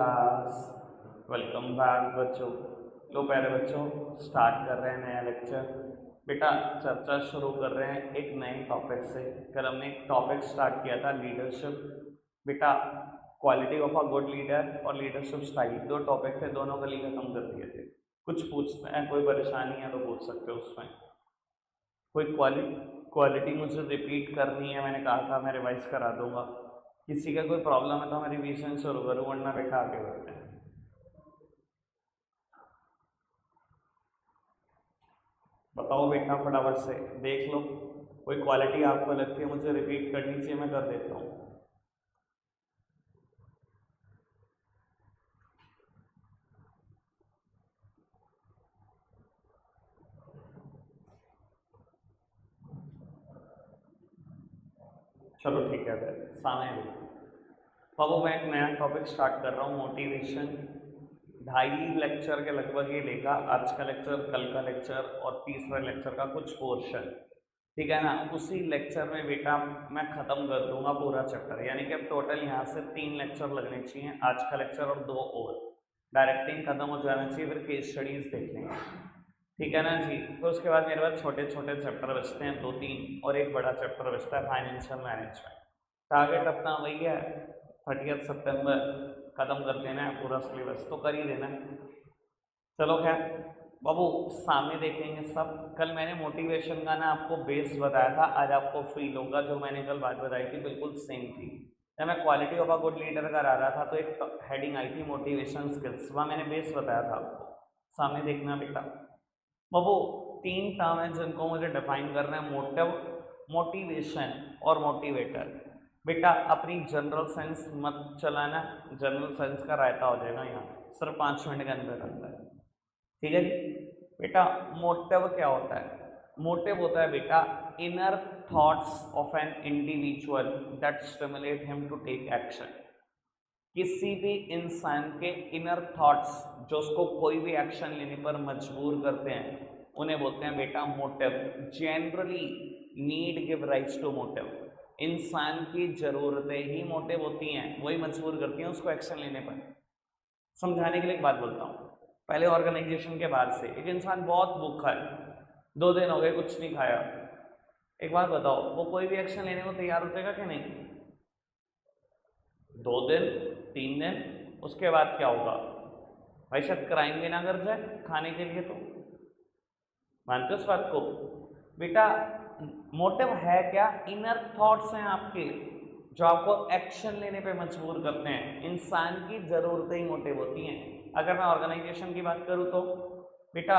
Class. Welcome back बच्चों। लो प्यारे बच्चों, स्टार्ट कर रहे हैं नया लेक्चर। बेटा चर्चा शुरू कर रहे हैं एक नए टॉपिक से। कल हमने एक टॉपिक स्टार्ट किया था लीडरशिप। बेटा quality of a good leader और लीडरशिप स्टाइल, दो टॉपिक थे, दोनों कल ही खत्म कर दिए थे। कुछ पूछते हैं, कोई परेशानी है तो पूछ सकते हो उसमें। कोई क्वालिटी मुझे रिपीट करनी है, मैंने कहा था मैं रिवाइज करा दूंगा। किसी का कोई प्रॉब्लम है तो मैं रिवीजन शुरू करूँ, वरना बेटा आगे बढ़ते हैं। बताओ बेटा फटाफट से देख लो, कोई क्वालिटी आपको लगती है मुझे रिपीट करनी चाहिए, मैं कर देता हूँ। चलो ठीक है फिर सामने देखो। अब मैं एक नया टॉपिक स्टार्ट कर रहा हूँ, मोटिवेशन। 2.5 लेक्चर के लगभग ये लेगा, आज का लेक्चर, कल का लेक्चर और तीसरा लेक्चर का कुछ पोर्शन। ठीक है ना। उसी लेक्चर में बेटा मैं खत्म कर दूंगा पूरा चैप्टर, यानी कि अब टोटल यहाँ से 3 लेक्चर लगने चाहिए, आज का लेक्चर और 2 और। डायरेक्टिंग खत्म हो जाना चाहिए, फिर केस स्टडीज देख लेंगे। ठीक है ना जी। तो उसके बाद मेरे पास छोटे छोटे चैप्टर बचते हैं 2-3, और एक बड़ा चैप्टर बचता है फाइनेंशियल मैनेजमेंट। टारगेट अपना वही है, 30 सितंबर खत्म कर देना है पूरा सिलेबस, तो कर ही देना है। चलो खैर बाबू, सामने देखेंगे सब। कल मैंने मोटिवेशन का ना आपको बेस बताया था, आज आपको फील होगा जो मैंने कल बात बताई थी बिल्कुल सेम थी। जब मैं quality of a good leader करा रहा था तो एक हेडिंग आई थी मोटिवेशन स्किल्स, वहाँ मैंने बेस बताया था आपको। सामने देखना बेटा। बाबू 3 टर्म है जिनको मुझे डिफाइन करना है, मोटिव, मोटिवेशन और मोटिवेटर। बेटा अपनी जनरल सेंस मत चलाना, जनरल सेंस का रायता हो जाएगा यहाँ, सिर्फ 5 मिनट के अंदर अंदर। ठीक है जी। बेटा मोटिव क्या होता है? मोटिव होता है बेटा inner thoughts of an individual that stimulate him to take action. किसी भी इंसान के इनर थॉट्स जो उसको कोई भी एक्शन लेने पर मजबूर करते हैं, उन्हें बोलते हैं बेटा motive. Generally need give rise to motive. इंसान की जरूरतें ही मोटिव होती हैं, वही मजबूर करती हैं उसको एक्शन लेने पर। समझाने के लिए एक बात बोलता हूँ। पहले ऑर्गेनाइजेशन के बाद से एक इंसान बहुत भूखा है, 2 दिन हो गए कुछ नहीं खाया। एक बात बताओ, वो कोई भी एक्शन लेने को तैयार हो जाएगा कि नहीं? 2 दिन, 3 दिन, उसके बाद क्या होगा? भाई शायद क्राइम भी ना कर जाए खाने के लिए। तो मानते हो इस बात को? बेटा मोटिव है क्या? इनर थॉट्स हैं आपके जो आपको एक्शन लेने पे मजबूर करते हैं। इंसान की जरूरतें ही मोटिव होती हैं। अगर मैं ऑर्गेनाइजेशन की बात करूं तो बेटा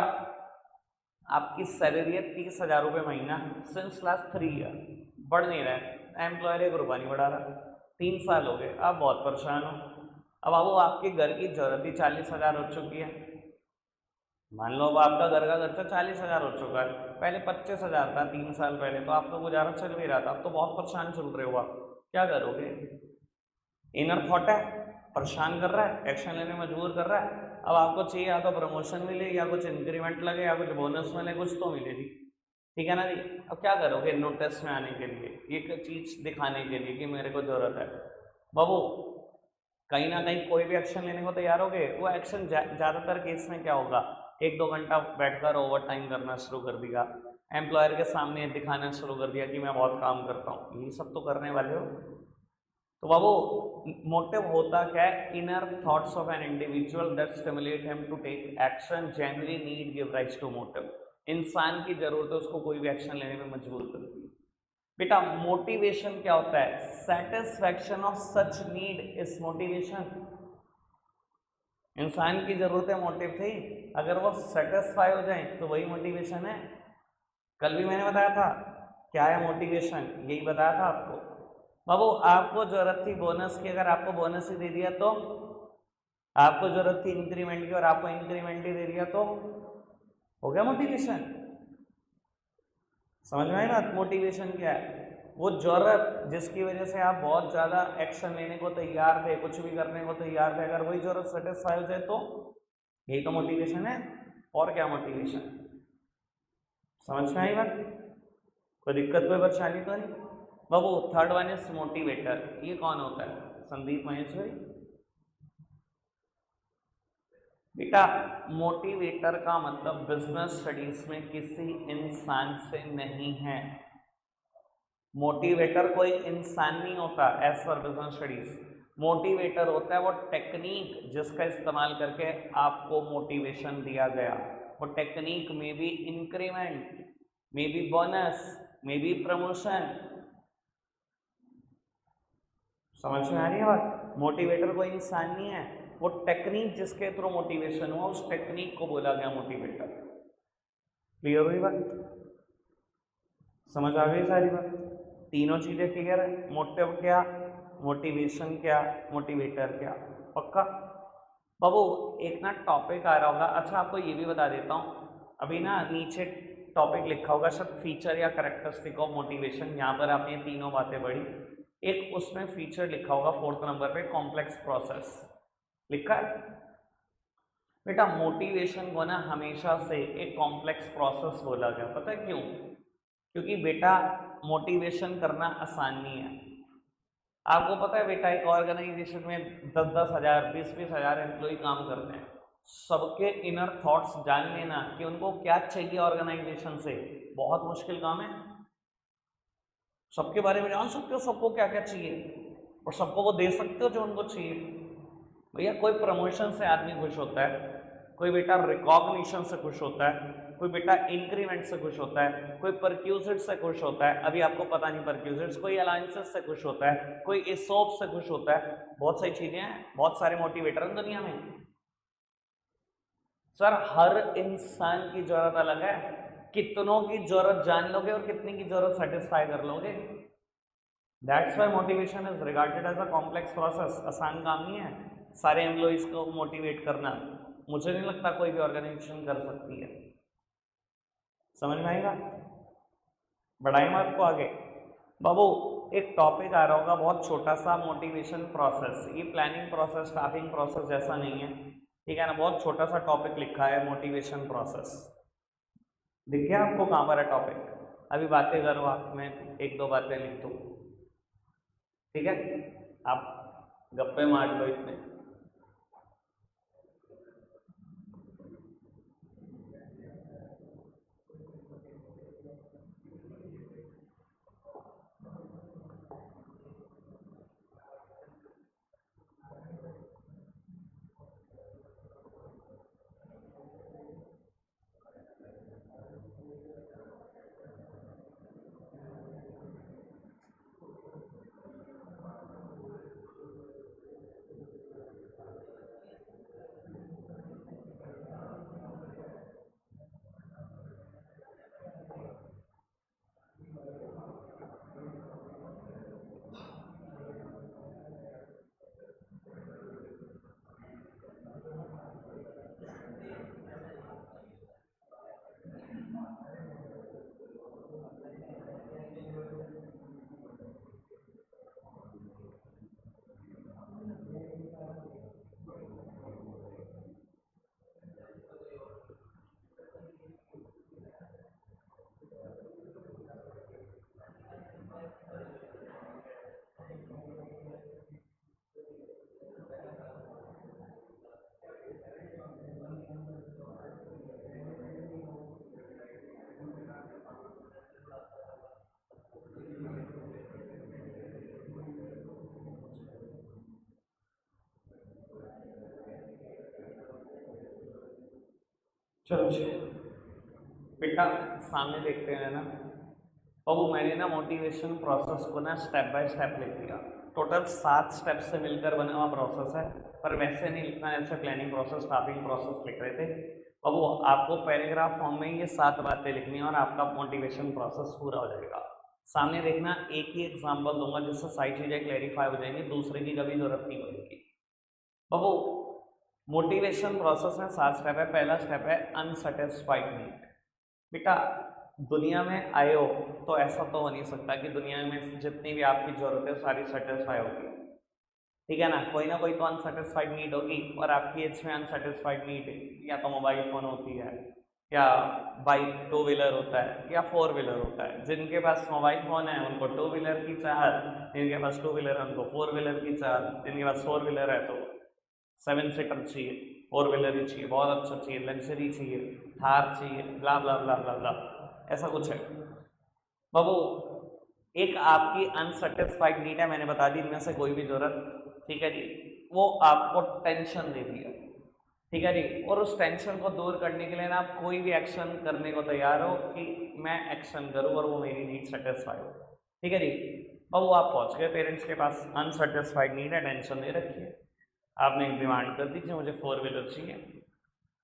आपकी सैलरी है 30,000 रुपये महीना, सिंस लास्ट 3 ईयर बढ़ नहीं रहा है, एम्प्लॉयर 1 रुपया नहीं बढ़ा रहा। 3 साल हो गए, आप बहुत परेशान हो। अब वो आपके घर की जरूरत ही 40,000 हो चुकी है। मान लो अब आपका घर का खर्चा 40,000 हो चुका है, पहले 25,000 था 3 साल पहले, तो आपका गुजारा चल भी रहा था, अब तो बहुत परेशान चल रहे हो आप। क्या करोगे? इनर थॉट है, परेशान कर रहा है, एक्शन लेने में मजबूर कर रहा है। अब आपको चाहिए या तो प्रमोशन मिले, या कुछ इंक्रीमेंट लगे, या कुछ बोनस मिले, कुछ तो मिले जी। ठीक है ना जी। अब क्या करोगे नोटिस में आने के लिए, एक चीज दिखाने के लिए कि मेरे को जरूरत है? बाबू कहीं ना कहीं कोई भी एक्शन लेने को तैयार हो गए, वो एक्शन ज्यादातर केस में क्या होगा, 1-2 घंटा बैठकर ओवर टाइम करना शुरू कर दिया, एम्प्लॉयर के सामने दिखाना शुरू कर दिया कि मैं बहुत काम करता हूँ, ये सब तो करने वाले हो। तो बाबू मोटिव होता क्या है? Inner thoughts of an individual that stimulate him to take action, generally need give rise to motive. इंसान की जरूरत है, उसको कोई भी एक्शन लेने में मजबूर करती है। बेटा मोटिवेशन क्या होता है? Satisfaction of such need is motivation. इंसान की जरूरतें मोटिव थी, अगर वो सेटिस्फाई हो जाए तो वही मोटिवेशन है। कल भी मैंने बताया था क्या है मोटिवेशन, यही बताया था आपको। बाबू आपको जरूरत थी बोनस की, अगर आपको बोनस ही दे दिया तो? आपको जरूरत थी इंक्रीमेंट की और आपको इंक्रीमेंट ही दे दिया तो हो गया मोटिवेशन? समझ में आई बात? मोटिवेशन क्या है? वो जरूरत जिसकी वजह से आप बहुत ज्यादा एक्शन लेने को तैयार थे, कुछ भी करने को तैयार थे, अगर वही जरूरत सेटिस्फाई हो जाए तो यही तो मोटिवेशन है। और क्या मोटिवेशन? समझ में आई बात? कोई दिक्कत, कोई परेशानी तो नहीं? बाबू थर्ड वन इज मोटिवेटर। ये कौन होता है? संदीप महेश्वरी। बेटा मोटिवेटर का मतलब बिजनेस स्टडीज में किसी इंसान से नहीं है। मोटिवेटर कोई इंसान नहीं होता as per business studies. Motivator होता है वो टेक्निक जिसका इस्तेमाल करके आपको मोटिवेशन दिया गया। वो टेक्निक में be increment, maybe bonus, maybe promotion. समझ में आ रही है बात? मोटिवेटर कोई इंसान नहीं है, वो टेक्निक जिसके थ्रू मोटिवेशन हुआ उस टेक्निक को बोला गया मोटिवेटर। क्लियर हुई बात? समझ आ गई सारी बात? तीनों चीजें क्लियर है? मोटिव क्या, मोटिवेशन क्या, मोटिवेटर क्या? पक्का? बाबू एक ना टॉपिक आ रहा होगा। अच्छा आपको ये भी बता देता हूँ, अभी ना नीचे टॉपिक लिखा होगा सब फीचर या करेक्टरिस्टिक ऑफ मोटिवेशन। यहाँ पर आपने तीनों बातें पढ़ी, एक उसमें फीचर लिखा होगा 4th नंबर पे कॉम्प्लेक्स प्रोसेस लिखा है। बेटा मोटिवेशन को ना हमेशा से एक कॉम्प्लेक्स प्रोसेस बोला गया, पता है क्यों? क्योंकि बेटा मोटिवेशन करना आसान नहीं है। आपको पता है बेटा एक ऑर्गेनाइजेशन में 10-10 हज़ार 20-20 हज़ार एम्प्लॉय काम करते हैं, सबके इनर थॉट्स जान लेना कि उनको क्या चाहिए ऑर्गेनाइजेशन से बहुत मुश्किल काम है। सबके बारे में जान सकते हो सबको क्या क्या चाहिए और सबको वो दे सकते हो जो उनको चाहिए? भैया कोई प्रमोशन से आदमी खुश होता है, कोई बेटा रिकॉग्निशन से खुश होता है, कोई बेटा इंक्रीमेंट से खुश होता है, कोई परक्यूजिट से खुश होता है, अभी आपको पता नहीं परक्यूजिट्स, कोई अलायंसेस से खुश होता है, कोई एसोप से खुश होता है। बहुत सारी चीजें हैं, बहुत सारे मोटिवेटर हैं दुनिया में। सर हर इंसान की जरूरत अलग है, कितनों की जरूरत जान लोगे और कितनी की जरूरत सेटिस्फाई कर लोगे। That's why motivation is regarded as a complex process. आसान काम नहीं है सारे एम्प्लॉइज को मोटिवेट करना, मुझे नहीं लगता कोई भी ऑर्गेनाइजेशन कर सकती है। समझ में आएगा? बढ़ाएं आपको आगे। बाबू एक टॉपिक आ रहा होगा बहुत छोटा सा, मोटिवेशन प्रोसेस। ये प्लानिंग प्रोसेस स्टाफिंग प्रोसेस जैसा नहीं है, ठीक है ना? बहुत छोटा सा टॉपिक लिखा है मोटिवेशन प्रोसेस। दिख गया आपको कहाँ पर है टॉपिक? अभी बातें करो आप, मैं एक दो बातें लिख दूँ, ठीक है? आप गप्पे मार लो इतने। चलो बेटा सामने देखते हैं ना। बाबू मैंने ना मोटिवेशन प्रोसेस को ना स्टेप बाय स्टेप लिख दिया। टोटल 7 स्टेप से मिलकर बना हुआ प्रोसेस है, पर वैसे नहीं लिखना जैसे प्लानिंग प्रोसेस स्टाफिंग प्रोसेस लिख रहे थे। बाबू आपको पैराग्राफ फॉर्म में ये 7 बातें लिखनी है और आपका मोटिवेशन प्रोसेस पूरा हो जाएगा। सामने देखना, एक ही एग्जाम्पल दूंगा जिससे सारी चीज़ें क्लैरिफाई हो जाएंगी, दूसरे की कभी जरूरत नहीं पड़ेगी। बाबू मोटिवेशन प्रोसेस में 7 स्टेप है। पहला स्टेप है अनसेटिस्फाइड नीड। बेटा दुनिया में आए हो तो ऐसा तो हो नहीं सकता कि दुनिया में जितनी भी आपकी जरूरत है सारी सेटिस्फाई होगी, ठीक है ना कोई तो अनसेटिस्फाइड नीड होगी। और आपकी एज में अनसेटिस्फाइड नीड या तो मोबाइल फ़ोन होती है, या बाइक 2 व्हीलर होता है, या 4 व्हीलर होता है। जिनके पास मोबाइल फ़ोन है उनको 2 व्हीलर की चाहत, जिनके पास 2 व्हीलर है उनको 4 व्हीलर की चाहत, जिनके पास 4 व्हीलर है तो 7 सीटर चाहिए। फोर व्हीलर ही चाहिए, बहुत अच्छा चाहिए, लग्जरी चाहिए, थार चाहिए, ब्ला ब्ला ब्ला ब्ला ब्ला, ऐसा कुछ है बाबू। एक आपकी अनसेटिस्फाइड नीड है, मैंने बता दी इनमें से कोई भी जरूरत, ठीक है जी, वो आपको टेंशन दे दिया, ठीक है जी, और उस टेंशन को दूर करने के लिए ना आप कोई भी एक्शन करने को तैयार हो कि मैं एक्शन करूं और वो मेरी नीड सेटिस्फाई हो, ठीक है जी। अब वो आप पहुंच गए पेरेंट्स के पास, अनसेटिस्फाइड नीड है, टेंशन दे रखी है, आपने एक डिमांड कर दी कि मुझे फोर व्हीलर चाहिए,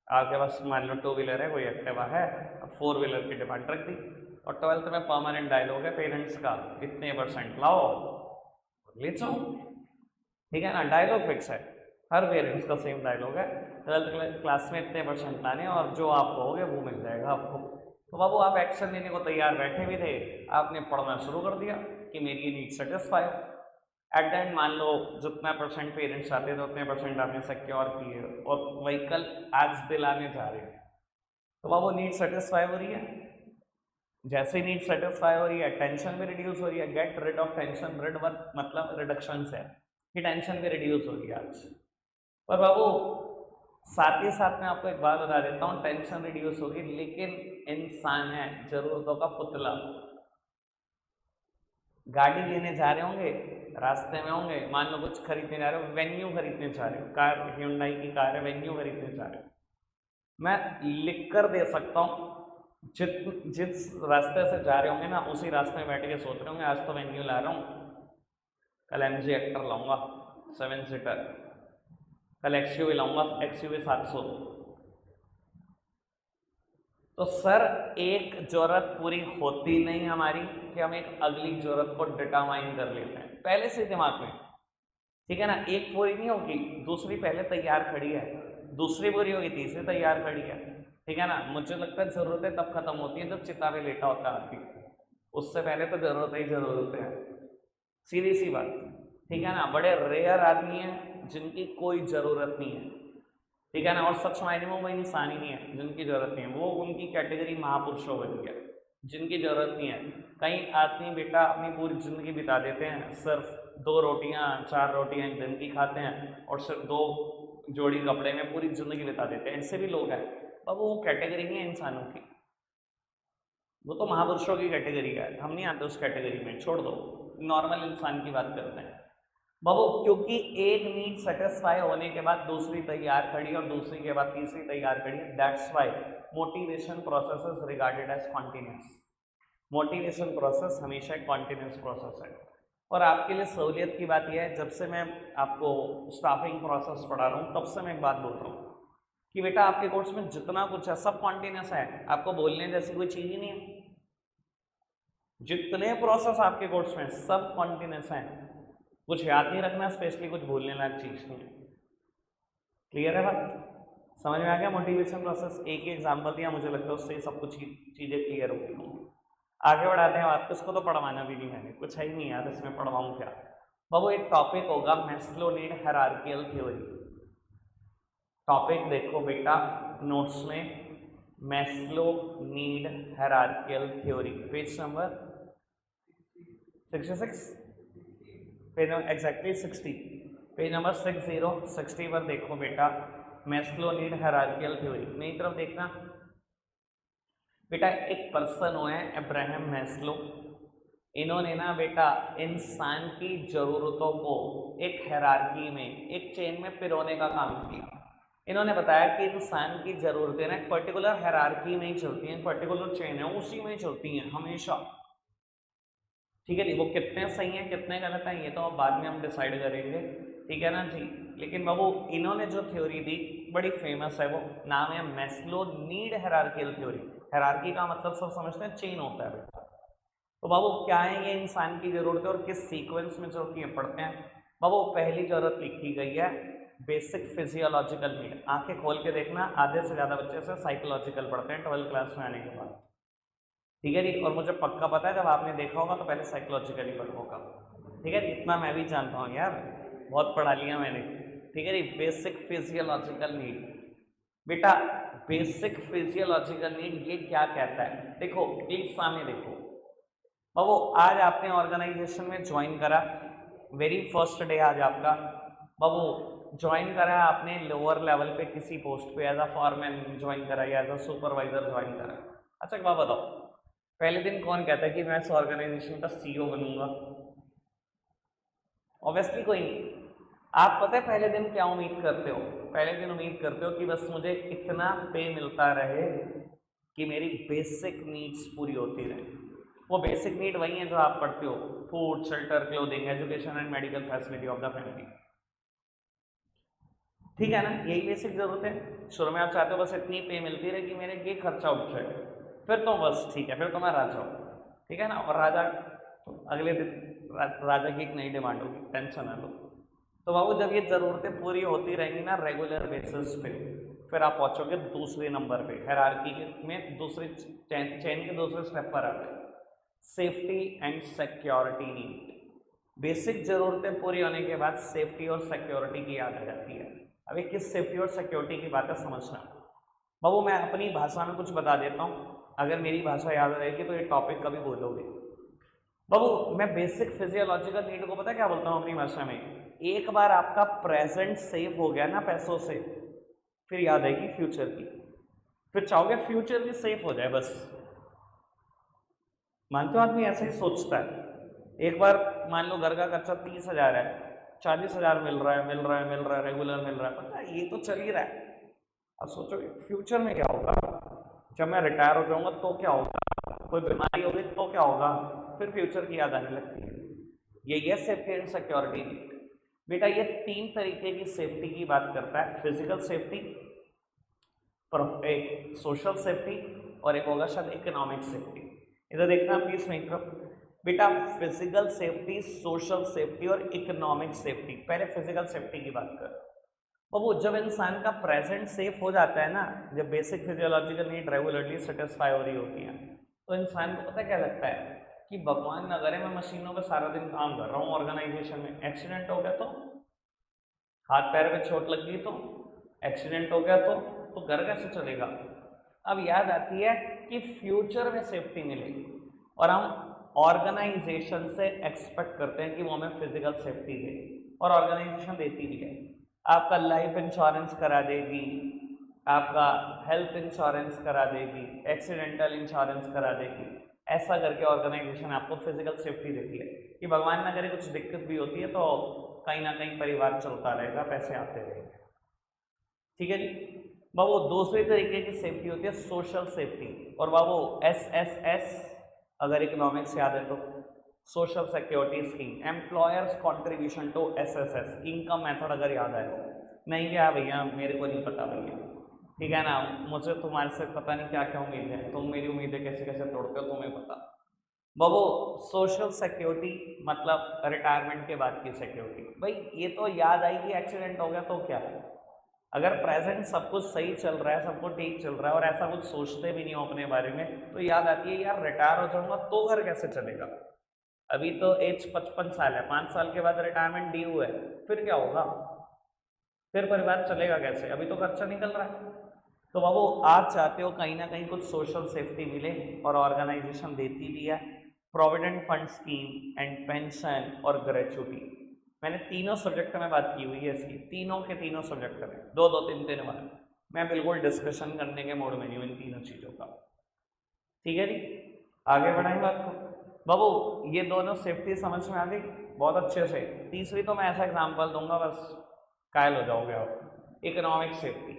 आपके पास मान लो टू व्हीलर है, कोई एक्टिवा है, अब फोर व्हीलर की डिमांड रख दी, और 12th में परमानेंट डायलॉग है पेरेंट्स का, इतने % लाओ ले जाओ, ठीक है ना, डायलॉग फिक्स है, हर पेरेंट्स का सेम डायलॉग है, 12th क्लास में इतने % लाने और जो आप कहोगे वो मिल जाएगा आपको। तो बाबू आप एक्शन लेने को तैयार बैठे भी थे, आपने पढ़ना शुरू कर दिया कि मेरी ये need satisfy. At the end मान लो जितना % पेरेंट्स आते थे उतने % आपने सिक्योर किए और व्हीकल आज दिलाने जा रहे हैं, तो बाबू नीड सेटिस्फाई हो रही है। जैसे ही नीड सेटिस्फाई हो रही है टेंशन भी रिड्यूस हो रही है, get rid of tension, rid work मतलब रिडक्शन से कि टेंशन भी रिड्यूस हो रही है आज। पर बाबू साथ ही साथ मैं आपको एक बात बता देता हूँ, टेंशन रिड्यूस होगी लेकिन इंसान है जरूरतों का पुतला। गाड़ी लेने जा रहे होंगे, रास्ते में होंगे, मान लो कुछ खरीदने जा रहे हो, वेन्यू खरीदने जा रहे हो, कार ह्यूंडई की कार है, वेन्यू खरीदने जा रहे हो, मैं लिख कर दे सकता हूँ, जिस रास्ते से जा रहे होंगे ना उसी रास्ते में बैठ के सोच रहे होंगे आज तो वेन्यू ला रहा हूँ, कल MG एक्टर लाऊंगा 7 सीटर, कल XUV लाऊंगा XUV 700। तो सर एक जरूरत पूरी होती नहीं हमारी कि हम एक अगली जरूरत को डिटरमाइन कर लेते हैं पहले से दिमाग में, ठीक है ना, एक पूरी नहीं होगी दूसरी पहले तैयार खड़ी है, दूसरी पूरी होगी तीसरी तैयार खड़ी है, ठीक है ना। मुझे लगता है जरूरतें तब खत्म होती है जब चिता में लेटा होता है आदमी, उससे पहले तो जरूरतें ही जरूरतें हैं, सीधी सी बात, ठीक है ना। बड़े रेयर आदमी हैं जिनकी कोई ज़रूरत नहीं है, ठीक है ना, और सच मायने में वो इंसान ही नहीं है जिनकी ज़रूरत नहीं है, वो उनकी कैटेगरी महापुरुषों बन गया जिनकी ज़रूरत नहीं है। कई आदमी बेटा अपनी पूरी ज़िंदगी बिता देते हैं सिर्फ 2 रोटियां 4 रोटियां एक दिन की खाते हैं और सिर्फ 2 जोड़ी कपड़े में पूरी ज़िंदगी बिता देते हैं, ऐसे भी लोग हैं। अब वो कैटेगरी नहीं है इंसानों की, वो तो महापुरुषों की कैटेगरी का है, हम नहीं आते उस कैटेगरी में, छोड़ दो, नॉर्मल इंसान की बात करते हैं बाबू। क्योंकि एक नीड सेटिस्फाई होने के बाद दूसरी तैयार खड़ी और दूसरी के बाद तीसरी तैयार खड़ी, that's why motivation process is regarded as continuous. Motivation process हमेशा एक कॉन्टिन्यूस प्रोसेस है। और आपके लिए सहूलियत की बात यह है, जब से मैं आपको स्टाफिंग प्रोसेस पढ़ा रहा हूँ तब से मैं एक बात बोल रहा हूँ कि बेटा आपके कोर्स में जितना कुछ है सब कॉन्टिन्यूस है, आपको बोलने जैसी कोई चीज़ ही नहीं है, जितने प्रोसेस आपके कोर्स में सब कॉन्टिन्यूस हैं, कुछ याद नहीं रखना, स्पेशली कुछ भूलने लायक चीज नहीं। क्लियर है बात, समझ में आ गया। मोटिवेशन प्रोसेस एक ही एग्जांपल दिया, मुझे लगता है उससे सब कुछ चीजें क्लियर हो गई। आगे बढ़ाते हैं बात, इसको तो पढ़वाना भी नहीं मैंने, कुछ है ही नहीं यार इसमें, पढ़वाऊँ क्या बाबू। एक टॉपिक होगा Maslow need hierarchical theory, topic देखो बेटा नोट्स में, Maslow need hierarchical theory, page number 66, page number exactly 60, page number 60 पर देखो बेटा, मैस्लो नीड हायरार्किकल थ्योरी। मेरी तरफ देखना बेटा, एक पर्सन हुए हैं अब्राहम मैस्लो, इन्होंने ना बेटा इंसान की ज़रूरतों को एक हायरार्की में, एक चेन में पिरोने का काम किया। इन्होंने बताया कि इंसान की ज़रूरतें ना एक पर्टिकुलर हायरार्की में ही चलती हैं, पर्टिकुलर चेन है उसी में चलती हैं हमेशा, ठीक है जी। वो कितने सही हैं कितने गलत हैं ये तो अब बाद में हम डिसाइड करेंगे, ठीक है ना जी। लेकिन बाबू इन्होंने जो थ्योरी दी बड़ी फेमस है, वो नाम है Maslow need hierarchical theory. Hierarchy का मतलब सब समझते हैं चेन होता है बेटा। तो बाबू क्या है ये इंसान की जरूरतें और किस सीक्वेंस में चलती है पढ़ते हैं। बाबू पहली जरूरत लिखी गई है बेसिक फिजियोलॉजिकल नीड, आंखें खोल के देखना, आधे से ज़्यादा बच्चे से साइकोलॉजिकल पढ़ते हैं 12th क्लास में आने के बाद, ठीक है जी। और मुझे पक्का पता है जब आपने देखा होगा तो पहले साइकोलॉजिकल ही पढ़ा होगा, ठीक है जी, इतना मैं भी जानता हूँ यार, बहुत पढ़ा लिया मैंने, ठीक है जी। बेसिक फिजियोलॉजिकल नीड बेटा, बेसिक फिजियोलॉजिकल नीड ये क्या कहता है, देखो प्लीज सामने देखो बाबू। आज आपने ऑर्गेनाइजेशन में ज्वाइन करा, वेरी फर्स्ट डे आज आपका बाबू, ज्वाइन करा है आपने लोअर लेवल पे किसी पोस्ट पे, एज अ फॉरमैन ज्वाइन करा या एज अ सुपरवाइजर ज्वाइन करा। अच्छा एक बात बताओ, पहले दिन कौन कहता है कि मैं इस ऑर्गेनाइजेशन का सीईओ बनूंगा? ऑब्वियसली कोई नहीं। आप पता है पहले दिन क्या उम्मीद करते हो? पहले दिन उम्मीद करते हो कि बस मुझे इतना पे मिलता रहे कि मेरी बेसिक नीड्स पूरी होती रहे। वो बेसिक नीड वही है जो आप पढ़ते हो, food, shelter, clothing, education and medical facility of the family. ठीक है ना, यही बेसिक जरूरत है। शुरू में आप चाहते हो बस इतनी पे मिलती रहे कि मेरे ये खर्चा उठ जाए, फिर तो बस ठीक है, फिर तो मैं राजा हूँ। ठीक है ना, और राजा तो अगले दिन राजा की एक नई डिमांड होगी, टेंशन है लो। तो बाबू जब ये ज़रूरतें पूरी होती रहेंगी ना रेगुलर बेसिस पे, फिर आप पहुंचोगे दूसरे नंबर पे हायरार्की में, दूसरे चेन के दूसरे स्टेप पर आते हैं, safety and security need. Basic ज़रूरतें पूरी होने के बाद सेफ्टी और सिक्योरिटी की याद आ जाती है। अभी किस सेफ्टी और सिक्योरिटी की बात है समझना। बाबू मैं अपनी भाषा में कुछ बता देता हूँ, अगर मेरी भाषा याद रहेगी तो ये टॉपिक कभी भूलोगे। बाबू मैं बेसिक फिजियोलॉजिकल नीड को पता क्या बोलता हूँ अपनी भाषा में? एक बार आपका प्रेजेंट सेव हो गया ना पैसों से, फिर याद आएगी फ्यूचर की, फिर चाहोगे फ्यूचर भी सेफ हो जाए बस। मानते हो आदमी ऐसा ही सोचता है। एक बार मान लो घर का खर्चा 30,000 है, 40,000 मिल रहा है, मिल रहा है, मिल रहा है, रेगुलर मिल रहा है, पता है ये तो चल ही रहा है। अब सोचो फ्यूचर में क्या होगा, जब मैं रिटायर हो जाऊंगा तो क्या होगा, कोई बीमारी होगी तो क्या होगा, फिर फ्यूचर की याद आने लगती है। यही है सेफ्टी एंड सिक्योरिटी। बेटा ये तीन तरीके की सेफ्टी की बात करता है, फिजिकल सेफ्टी, एक सोशल सेफ्टी, और एक होगा शायद इकोनॉमिक सेफ्टी। इधर देखना प्लीज मेक बेटा, फिजिकल सेफ्टी, सोशल सेफ्टी और इकोनॉमिक सेफ्टी। पहले फिजिकल सेफ्टी की बात कर। वो जब इंसान का प्रेजेंट सेफ हो जाता है ना, जब basic physiological need regularly satisfy हो रही होती है, तो इंसान को पता क्या लगता है कि भगवान न करे मैं मशीनों पे सारा दिन काम कर रहा हूँ, ऑर्गेनाइजेशन में एक्सीडेंट हो गया तो, हाथ पैर में चोट लग गई तो, एक्सीडेंट हो गया तो घर कैसे चलेगा? अब याद आती है कि फ्यूचर में सेफ्टी मिलेगी, और हम ऑर्गेनाइजेशन से एक्सपेक्ट करते हैं कि वो हमें फिजिकल सेफ्टी दे, और ऑर्गेनाइजेशन देती भी है। आपका लाइफ इंश्योरेंस करा देगी, आपका हेल्थ इंश्योरेंस करा देगी, एक्सीडेंटल इंश्योरेंस करा देगी। ऐसा करके ऑर्गेनाइजेशन आपको फिजिकल सेफ्टी देती है कि भगवान न करे कुछ दिक्कत भी होती है तो कहीं ना कहीं परिवार चलता रहेगा, पैसे आते रहेंगे। ठीक है जी बाबू। दूसरी तरीके की सेफ्टी होती है सोशल सेफ्टी, और बाबू SSS अगर इकोनॉमिक्स याद है तो, social security scheme, employers contribution to SSS, income method अगर याद आए तो। नहीं क्या भैया मेरे को नहीं पता भैया, ठीक है ना, मुझे तुम्हारे से पता नहीं क्या क्या उम्मीद है, तुम मेरी उम्मीदें कैसे कैसे तोड़ते हो तुम्हें पता। बाबू सोशल सिक्योरिटी मतलब रिटायरमेंट के बाद की सिक्योरिटी। भाई ये तो याद आएगी, एक्सीडेंट हो गया तो क्या है, अगर प्रेजेंट सब कुछ सही चल रहा है, सब कुछ ठीक चल रहा है और ऐसा कुछ सोचते भी नहीं हो अपने बारे में, तो याद आती है यार रिटायर हो जाऊंगा तो घर कैसे चलेगा। अभी तो एज 55 साल है, 5 साल के बाद रिटायरमेंट ड्यू है, फिर क्या होगा, फिर परिवार चलेगा कैसे, अभी तो खर्चा निकल रहा है। तो बाबू आप चाहते हो कहीं ना कहीं कुछ सोशल सेफ्टी मिले, और ऑर्गेनाइजेशन देती भी है, provident fund scheme and pension और ग्रेचुटी। मैंने तीनों सब्जेक्ट में बात की हुई है इसकी, तीनों के तीनों सब्जेक्ट में दो दो तीन तीन बार मैं बिल्कुल डिस्कशन करने के मोड में नहीं हूँ इन तीनों चीज़ों का। ठीक है जी, आगे बढ़ाएं बात को। बाबू ये दोनों सेफ्टी समझ में आ गई बहुत अच्छे से। तीसरी तो मैं ऐसा एग्जाम्पल दूंगा बस कायल हो जाओगे आप। Economic safety.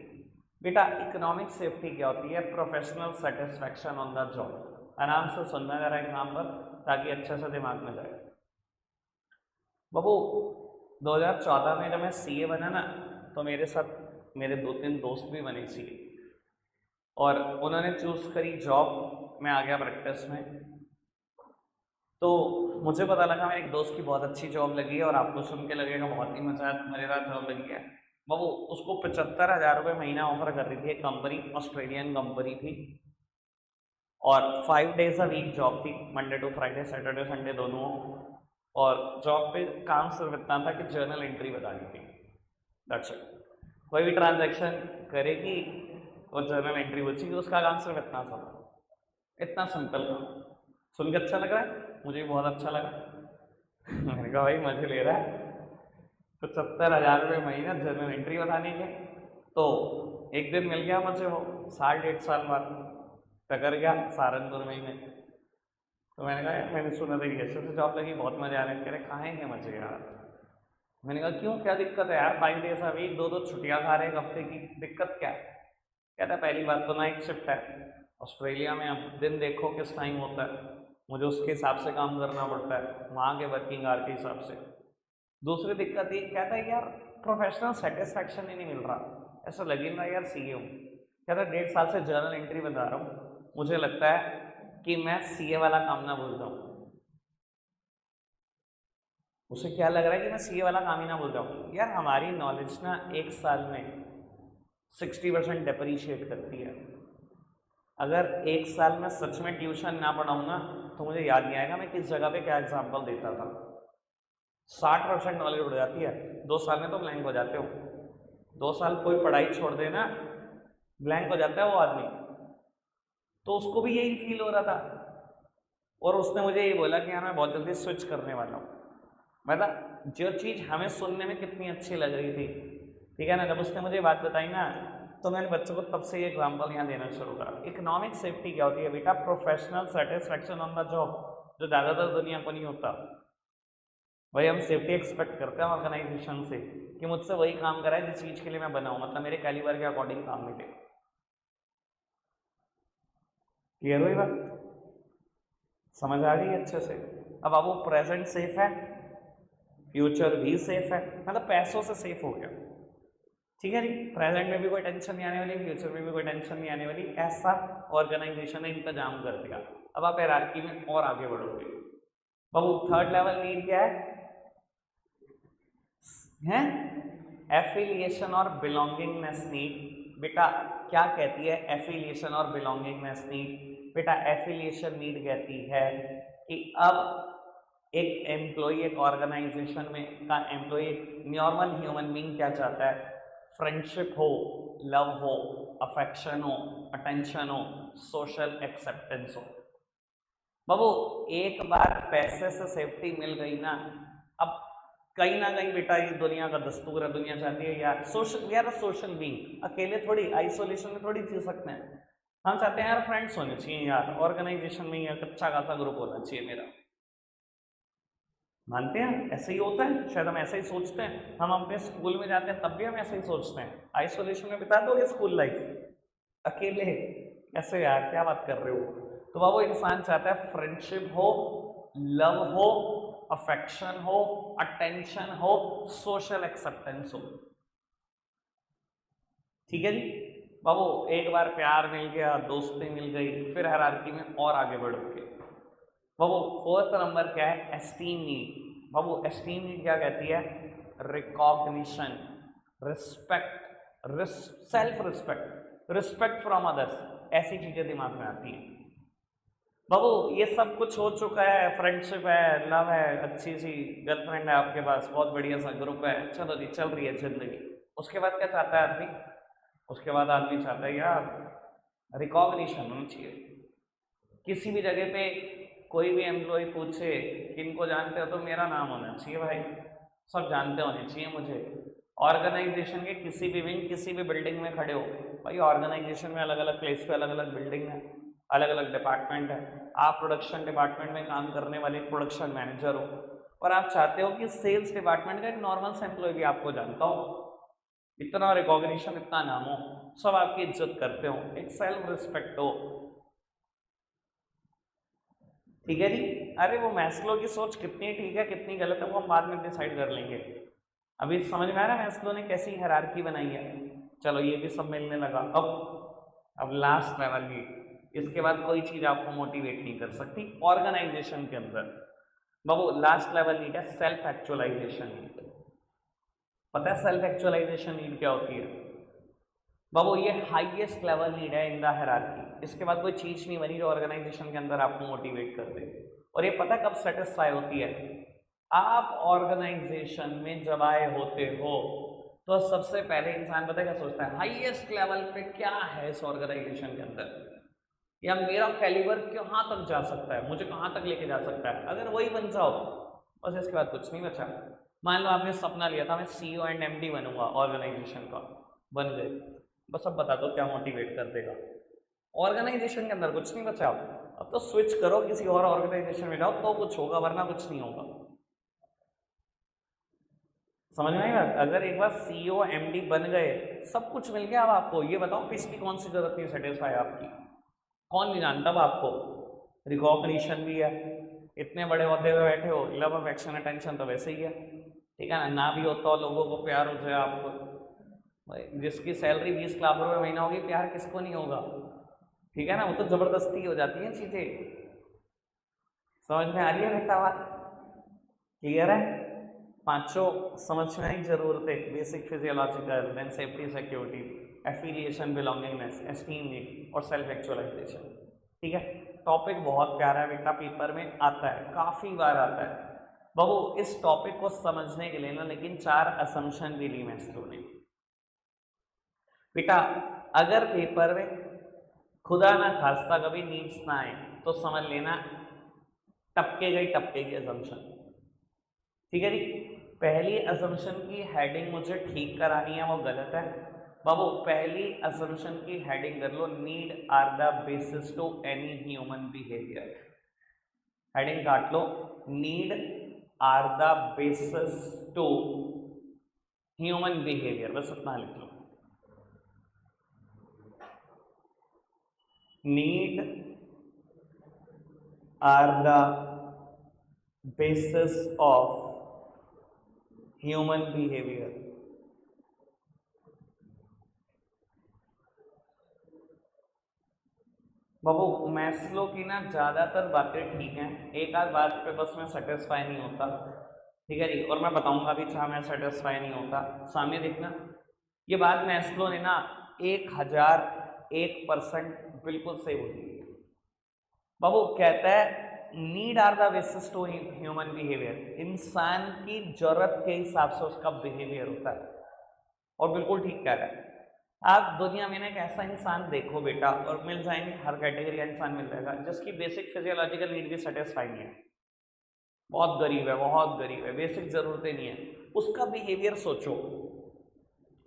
बेटा इकोनॉमिक सेफ्टी क्या होती है? Professional satisfaction on the job. आराम से सुनना जरा एग्जाम्पल ताकि अच्छे से दिमाग में जाए। बाबू 2014 में जब मैं CA बना ना, तो मेरे साथ मेरे 2-3 दोस्त भी बने CA, और उन्होंने चूज करी जॉब, मैं आ गया प्रैक्टिस में। तो मुझे पता लगा मेरे एक दोस्त की बहुत अच्छी जॉब लगी है, और आपको सुन के लगेगा बहुत ही मज़ेदार जॉब लगी है। वो उसको 75,000 रुपये महीना ऑफर कर रही थी एक कंपनी, ऑस्ट्रेलियन कंपनी थी, और 5 डेज अ वीक जॉब थी, Monday to Friday, Saturday Sunday दोनों। और जॉब पे काम सिर्फ इतना था कि जर्नल एंट्री बतानी थी, दैट्स इट। कोई भी ट्रांजैक्शन करेगी और जर्नल एंट्री बचेगी, उसका काम सिर्फ इतना था, इतना सिंपल काम। सुन के अच्छा लग रहा है? मुझे भी बहुत अच्छा लगा। मैंने कहा भाई मजे ले रहा है। 75,000 रुपये महीना जनरल एंट्री बताने के। तो एक दिन मिल गया मुझे वो 1.5 साल बाद, टकर गया सहारनपुर में ही में। तो मैंने कहा यार मैंने सुना तेरी ऐसे से जॉब लगी, बहुत मजा आ रहा है। कह रहे कहाँ है मजे यार। मैंने कहा क्यों, क्या दिक्कत है यार, 5 डेज अ वीक, 2 छुट्टियां खा रहे हैं हफ्ते की, दिक्कत क्या है। कहता है पहली बात तो नाइट शिफ्ट है, ऑस्ट्रेलिया में अब दिन देखो किस टाइम होता है, मुझे उसके हिसाब से काम करना पड़ता है, वहाँ के वर्किंग आवर के हिसाब से। दूसरी दिक्कत ये, कहता है यार प्रोफेशनल सेटिस्फैक्शन ही नहीं मिल रहा, ऐसा लग ही नहीं रहा यार सीए हूँ। कहता है 1.5 साल से जर्नल एंट्री बता रहा हूँ, मुझे लगता है कि मैं सीए वाला काम ना भूल जाऊँ। उसे क्या लग रहा है कि मैं सीए वाला काम ही ना भूल जाऊँ। यार हमारी नॉलेज ना 1 साल में 60% डेप्रीशिएट करती है। अगर 1 साल में सच में ट्यूशन ना पढ़ाऊँ ना, तो मुझे याद नहीं आएगा मैं किस जगह पे क्या एग्जाम्पल देता था। 60% नॉलेज उड़ जाती है, 2 साल में तो ब्लैंक हो जाते हो। 2 साल कोई पढ़ाई छोड़ देना, ब्लैंक हो जाता है वो आदमी। तो उसको भी यही फील हो रहा था, और उसने मुझे ये बोला कि यार मैं बहुत जल्दी स्विच करने वाला हूँ। मतलब जो चीज़ हमें सुनने में कितनी अच्छी लग रही थी, ठीक है ना, जब उसने मुझे बात बताई ना, तो मैंने बच्चों को तब से ये एग्जाम्पल यहाँ देना शुरू करा। इकोनॉमिक सेफ्टी क्या होती है बेटा, professional satisfaction on the job, जो ज़्यादातर दुनिया को नहीं होता। वही हम सेफ्टी एक्सपेक्ट करते हैं ऑर्गेनाइजेशन से कि मुझसे वही काम कराए जिस चीज़ के लिए मैं बना हूँ, मतलब मेरे कैलिबर के अकॉर्डिंग काम मिले। क्लियर हुई बात, समझ आ गई अच्छे से। अब आप वो प्रेजेंट सेफ है, फ्यूचर भी सेफ है, मतलब पैसों से सेफ हो गया, ठीक है जी। प्रेजेंट में भी कोई टेंशन नहीं आने वाली, फ्यूचर में भी कोई टेंशन नहीं आने वाली, ऐसा ऑर्गेनाइजेशन ने इंतजाम कर दिया। अब आप हायरार्की में और आगे बढ़ोगे। बाबू थर्ड लेवल नीड क्या है? एफिलिएशन और बिलोंगिंगनेस नीड। बेटा क्या कहती है एफिलिएशन और बिलोंगिंगनेस नीड? बेटा एफिलिएशन नीड कहती है कि अब एक एम्प्लॉय एक ऑर्गेनाइजेशन में का एम्प्लॉय, नॉर्मल ह्यूमन बीइंग क्या चाहता है? फ्रेंडशिप हो, लव हो, अफेक्शन हो, अटेंशन हो, सोशल एक्सेप्टेंस हो। बाबू एक बार पैसे से सेफ्टी मिल गई ना, अब कहीं ना कहीं बेटा ये दुनिया का दस्तूर है, दुनिया चाहती है यार सोशल, यार सोशल बीइंग, अकेले थोड़ी आइसोलेशन में थोड़ी जी सकते हैं। हम चाहते हैं यार फ्रेंड्स होने चाहिए यार, ऑर्गेनाइजेशन में यार अच्छा खासा ग्रुप होना चाहिए मेरा। मानते हैं ऐसे ही होता है, शायद हम ऐसे ही सोचते हैं, हम अपने स्कूल में जाते हैं तब भी हम ऐसे ही सोचते हैं, आइसोलेशन में बिता दोगे स्कूल लाइफ अकेले, ऐसे यार क्या बात कर रहे हो। तो वो इंसान चाहता है फ्रेंडशिप हो, लव हो, अफेक्शन हो, अटेंशन हो, सोशल एक्सेप्टेंस हो, ठीक है जी। बाबू एक बार प्यार मिल गया, दोस्ती मिल गई, फिर हायरार्की में और आगे बढ़ोगे। बाबू फोर्थ नंबर क्या है? Esteem need. बाबू एस्टीम नीड क्या कहती है? Recognition, respect, self respect, respect from others, ऐसी चीजें दिमाग में आती हैं। बाबू ये सब कुछ हो चुका है, फ्रेंडशिप है, लव है, अच्छी सी गर्लफ्रेंड है आपके पास, बहुत बढ़िया सा ग्रुप है, चलो जी चल रही है जिंदगी। उसके बाद क्या चाहता है आदमी? उसके बाद आदमी चाहता है यार रिकॉग्निशन होनी चाहिए। किसी भी जगह पे कोई भी एम्प्लॉय पूछे किनको जानते हो, तो मेरा नाम होना चाहिए भाई, सब जानते होने चाहिए मुझे। ऑर्गेनाइजेशन के किसी भी विंग, किसी भी बिल्डिंग में खड़े हो, भाई ऑर्गेनाइजेशन में अलग अलग प्लेस पे अलग अलग बिल्डिंग है, अलग अलग डिपार्टमेंट है। आप प्रोडक्शन डिपार्टमेंट में काम करने वाले प्रोडक्शन मैनेजर हो, और आप चाहते हो कि सेल्स डिपार्टमेंट का एक नॉर्मल सा एम्प्लॉय भी आपको जानता हो, इतना रिकॉग्निशन, इतना नाम हो, सब आपकी इज्जत करते हो, एक सेल्फ रिस्पेक्ट हो, ठीक है जी। अरे वो मैस्लो की सोच कितनी ठीक है कितनी गलत है वो हम बाद में डिसाइड कर लेंगे, अभी समझ में आ रहा है मैस्लो ने कैसी हायरार्की बनाई है। चलो ये भी सब मिलने लगा। अब लास्ट लेवल की, इसके बाद कोई चीज आपको मोटिवेट नहीं कर सकती ऑर्गेनाइजेशन के अंदर। बाबू लास्ट लेवल नीड है सेल्फ एक्चुअलाइजेशन नीड। पता है सेल्फ एक्चुअलाइजेशन नीड क्या होती है? बाबू ये हाईएस्ट लेवल नीड है इन द हायरार्की। इसके बाद कोई चीज नहीं बनी जो ऑर्गेनाइजेशन के अंदर आपको मोटिवेट कर दे। और ये पता कब सेटिस्फाई होती है? आप ऑर्गेनाइजेशन में जब आए होते हो तो सबसे पहले इंसान पता क्या सोचता है? हाईएस्ट लेवल पे क्या है इस ऑर्गेनाइजेशन के अंदर, या मेरा कैलिबर कहाँ तक जा सकता है, मुझे कहाँ तक लेके जा सकता है। अगर वही बन जाओ बस इसके बाद कुछ नहीं बचा। मान लो आपने सपना लिया था मैं CEO एंड MD बनूंगा ऑर्गेनाइजेशन का, बन गए, बस अब बता दो क्या मोटिवेट कर देगा? ऑर्गेनाइजेशन के अंदर कुछ नहीं बचा, अब तो स्विच करो किसी और ऑर्गेनाइजेशन में जाओ तो कुछ होगा, वरना कुछ नहीं होगा। समझ में आई बात? अगर एक बार CEO MD बन गए, सब कुछ मिल गया। अब आपको ये बताओ पिछली कौन सी जरूरत नहीं सेटिस्फाई आपकी? कौन नहीं जानता? अब आपको रिकॉग्निशन भी है, इतने बड़े ओहदे पे बैठे हो, लव अफेक्शन अटेंशन तो वैसे ही है, ठीक है ना भी होता हो, लोगों को प्यार हो जाए आपको, भाई जिसकी सैलरी 20 लाख रुपए महीना होगी, प्यार किसको नहीं होगा? ठीक है ना, वो तो जबरदस्ती हो जाती है चीजें। समझ में आ रही है बेटा बात? क्लियर है? पांचों समझ में आई जरूरतें, basic physiological, then safety security, affiliation, belongingness, esteem need और सेल्फ एक्चुअलाइजेशन। ठीक है, टॉपिक बहुत प्यारा है बेटा, पेपर में आता है, काफी बार आता है बाबू। इस टॉपिक को समझने के लिए ना लेकिन 4 असम्पशन भी ली मैस्लो ने बेटा। अगर पेपर में खुदा ना खास्ता कभी नीड्स ना आए तो समझ लेना टपके गई असम्पशन। ठीक है जी, पहली असम्पशन की हेडिंग मुझे ठीक करानी है, वो गलत है बाबू। पहली असम्पशन की हेडिंग कर लो, need are the basis to any human behaviour. Heading काट लो, need are the basis to human behaviour, बस इतना लिख लो। Need are the basis of human behavior। बाबू मैस्लो की ना ज्यादातर बातें ठीक हैं, एक आध बात पे बस मैं सेटिस्फाई नहीं होता, ठीक है जी, और मैं बताऊंगा भी जहाँ मैं सेटिस्फाई नहीं होता। सामने देखना, ये बात मैस्लो ने ना 1001% बिल्कुल सही बोली। बाबू कहता है need are the basis to human behaviour, इंसान की जरूरत के हिसाब से उसका बिहेवियर होता है, और बिल्कुल ठीक कह रहा है। आप दुनिया में ना एक ऐसा इंसान देखो बेटा, और मिल जाएंगे, हर कैटेगरी का इंसान मिल जाएगा जिसकी बेसिक फिजियोलॉजिकल नीड भी सेटिस्फाई नहीं है, बहुत गरीब है, बहुत गरीब है, बेसिक जरूरतें नहीं है, उसका बिहेवियर सोचो।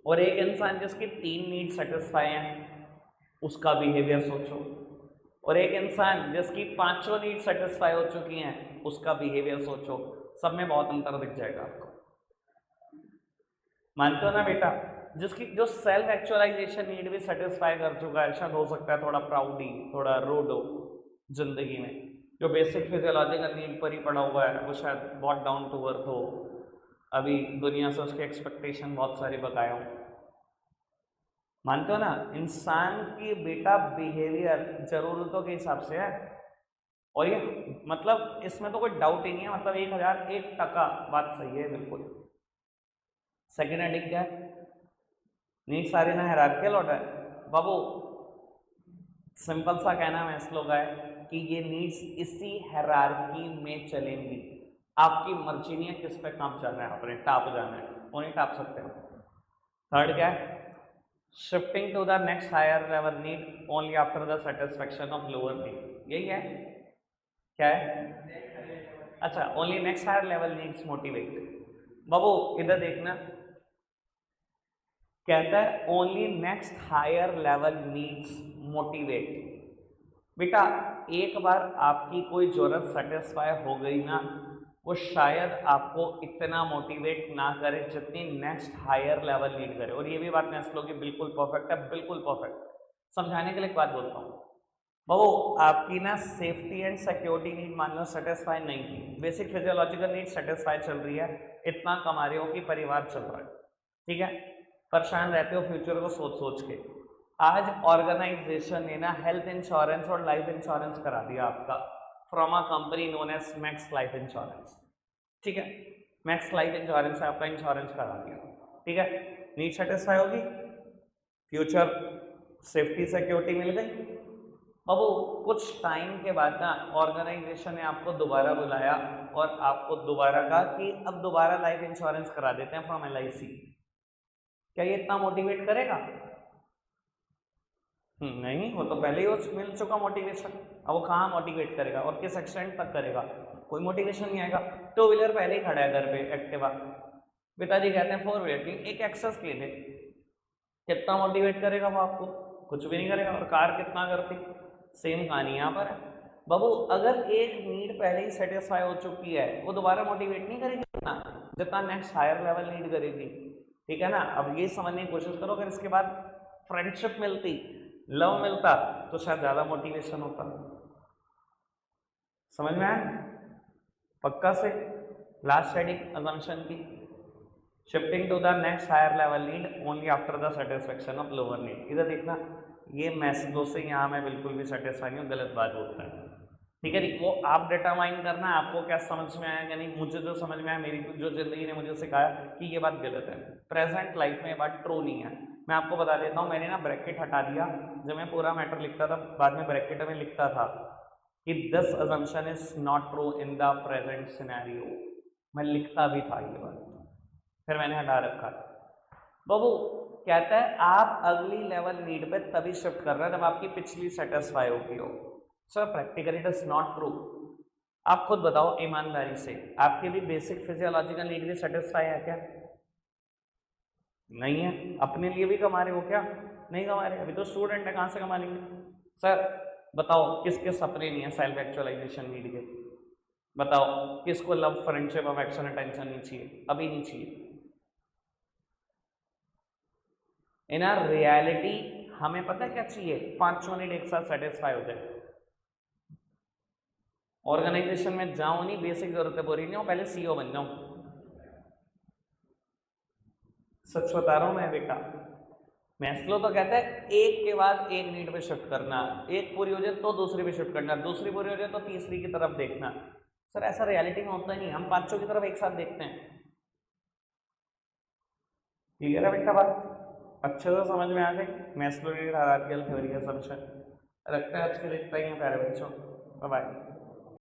और एक इंसान जिसकी 3 नीड सेटिस्फाई हैं, उसका बिहेवियर सोचो। और एक इंसान जिसकी 5 नीड सेटिस्फाई हो चुकी हैं, उसका बिहेवियर सोचो। सब में बहुत अंतर दिख जाएगा आपको। मानते हो ना बेटा? जिसकी जो सेल्फ एक्चुअलाइजेशन नीड भी सेटिस्फाई कर चुका है, शायद हो सकता है थोड़ा प्राउडी, थोड़ा रूड हो जिंदगी में, जो बेसिक फिजियोलॉजिकल नीड पर ही पड़ा हुआ है, वो शायद बहुत डाउन टू अर्थ हो, अभी दुनिया से उसके एक्सपेक्टेशन बहुत सारे बकाया हो। मानते हो ना? इंसान की बेटा बिहेवियर जरूरतों के हिसाब से है, और ये मतलब इसमें तो कोई डाउट ही नहीं है, मतलब 1001% बात सही है बिल्कुल। सेकेंड हेडिंग क्या है? Needs are in hierarchical order. बाबू सिंपल सा कहना मैस्लो का है कि ये नीड्स इसी हायरार्की में चलेंगी। आपकी मर्जी नहीं है किस पे काम चल रहा है, आपने टाप जाना है वो नहीं टाप सकते हो। थर्ड क्या है? Shifting to the next higher level need only after the satisfaction of lower need, यही है। क्या है? अच्छा, only next higher level needs motivate. बाबू इधर देखना, कहता है only next higher level needs motivate. बेटा एक बार आपकी कोई जरूरत सेटिस्फाई हो गई ना, वो शायद आपको इतना मोटिवेट ना करे जितनी नेक्स्ट हायर लेवल नीड करे। और ये भी बात मैस्लो की बिल्कुल परफेक्ट है, बिल्कुल परफेक्ट। समझाने के लिए एक बात बोलता हूँ बाबू, आपकी ना सेफ्टी एंड सिक्योरिटी नीड मान लो सेटिस्फाई नहीं की, बेसिक फिजियोलॉजिकल नीड सेटिस्फाई चल रही है, इतना कमा रहे हो कि परिवार चल रहा है, ठीक है, परेशान रहते हो फ्यूचर को सोच सोच के। आज ऑर्गेनाइजेशन ने ना हेल्थ इंश्योरेंस और लाइफ इंश्योरेंस करा दिया आपका, from a company known as Max Life insurance, ठीक है, मैक्स लाइफ इंश्योरेंस है आपका, इंश्योरेंस करा दिया, ठीक है, नीड सेटिस्फाई होगी, फ्यूचर सेफ्टी सिक्योरिटी मिल गई। बाबू कुछ टाइम के बाद ना ऑर्गेनाइजेशन ने आपको दोबारा बुलाया और आपको दोबारा कहा कि अब दोबारा लाइफ इंश्योरेंस करा देते हैं फ्रॉम LIC। क्या ये इतना मोटिवेट करेगा? नहीं, वो तो पहले ही मिल चुका मोटिवेशन, अब वो कहाँ मोटिवेट करेगा और किस एक्सटेंट तक करेगा? कोई मोटिवेशन नहीं आएगा। 2 व्हीलर पहले ही खड़ा है घर पे, एक्टिवा, पिताजी कहते हैं फॉर वेटिंग एक एक्सेस ले ले, कितना मोटिवेट करेगा वो आपको? कुछ भी नहीं करेगा। और कार कितना करती? सेम कहानी यहाँ पर है बाबू। अगर एक नीड पहले ही सेटिस्फाई हो चुकी है, वो दोबारा मोटिवेट नहीं करेगी जितना जितना नेक्स्ट हायर लेवल नीड करेगी, ठीक है ना। अब ये समझने की कोशिश करो, अगर इसके बाद फ्रेंडशिप मिलती, लव मिलता, तो शायद ज्यादा मोटिवेशन होता। समझ में आया? पक्का से लास्ट स्टेडिंग अजम्पशन की, shifting to the next higher level need only after the satisfaction of lower need. इधर देखना, ये मैस्लो से यहाँ मैं बिल्कुल भी सेटिस्फाई नहीं हूँ, गलत बात होता है, ठीक है। वो आप डिटरमाइन करना आपको क्या समझ में आया कि नहीं। मुझे जो समझ में आया, मेरी जो जिंदगी ने मुझे सिखाया कि ये बात गलत है, प्रेजेंट लाइफ में ये बात ट्रू नहीं है। मैं आपको बता देता हूँ, मैंने ना ब्रैकेट हटा दिया, जब मैं पूरा मैटर लिखता था बाद में ब्रैकेट में लिखता था कि this assumption is not true in the present scenario, मैं लिखता भी था ये बात, फिर मैंने हटा रखा। बाबू कहता है आप अगली लेवल नीड पे तभी शिफ्ट कर रहे हैं जब आपकी पिछली सेटिस्फाई होगी हो। Sir practically it is not true. आप खुद बताओ ईमानदारी से, आपकी भी बेसिक फिजियोलॉजिकल नीड भी सेटिस्फाई है क्या? नहीं है। अपने लिए भी कमा रहे हो क्या? नहीं कमा रहे। अभी तो स्टूडेंट है, कहाँ से कमा लेंगे? सर बताओ किसके सपने नहीं है सेल्फ एक्चुअलाइजेशन नीड के? बताओ किसको लव फ्रेंडशिप अफेक्शन अटेंशन नहीं चाहिए? अभी नहीं चाहिए। इन आर रियलिटी हमें पता है क्या चाहिए? पांचों नीड एक साथ सेटिस्फाई हो जाए। ऑर्गेनाइजेशन में जाऊं नहीं, बेसिक जरूरतें पूरी नहीं हो, पहले सीईओ बन जाऊं। सच बता रहा हूं मैं बेटा। मैस्लो तो कहता है एक के बाद एक नीड पे शिफ्ट करना, एक पूरी हो जाए तो दूसरी पे शिफ्ट करना, दूसरी पूरी हो जाए तो तीसरी की तरफ देखना। सर ऐसा रियलिटी में होता ही नहीं, हम पांचों की तरफ एक साथ देखते हैं। क्लियर है बेटा बात? अच्छे से समझ में आ गई मैस्लो नीड हायरार्किकल थ्योरी का समझ। रखते हैं आज के लिए इतना ही है प्यारे बच्चों। Bye bye.